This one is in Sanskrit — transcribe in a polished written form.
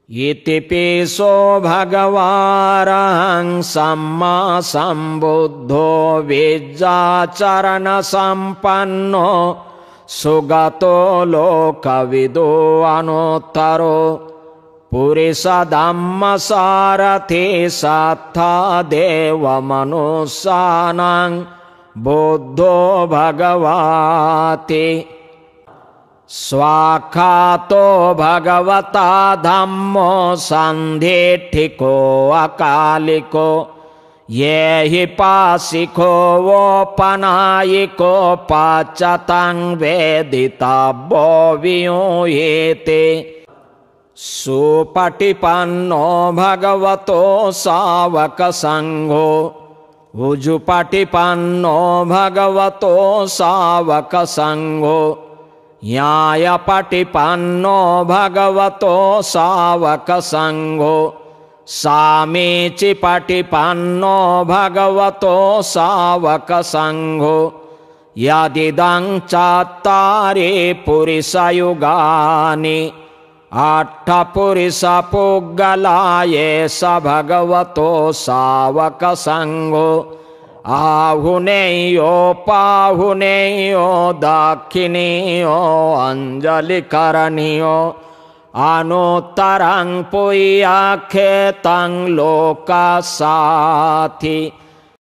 इतिपिसो भगवारहं सम्मा सम्बुद्धो विज्जाचरणसम्पन्नो सुगतो लोकविदो अनुत्तरो पुरुषधम्मसारथि सत्था देवमनुष्याणां बुद्धो भगवाति स्वाख्यातो भगवता धम्मो सन्धिठिको अकालिको ये हि पाशिको वोपनायिको पाचतं वेदितव्यो वियूयेते सुपटिपन्नो भगवतो सावकसंघो उजुपटिपन्नो भगवतो सावकसंघो न्यायपटिपन्नो भगवतो सावकसंघो सामीचिपटिपन्नो भगवतो सावकसंघो यदिदं चत्वारि पुरुषयुगानि अट्ठपुरुषपुग्गलाये स भगवतो सावकसंघो आहुनेयो पाहुनेयो दाक्षिणेयो अंजलिकरणीयो अनुत्तरं पुयाख्येतं लोकसाथि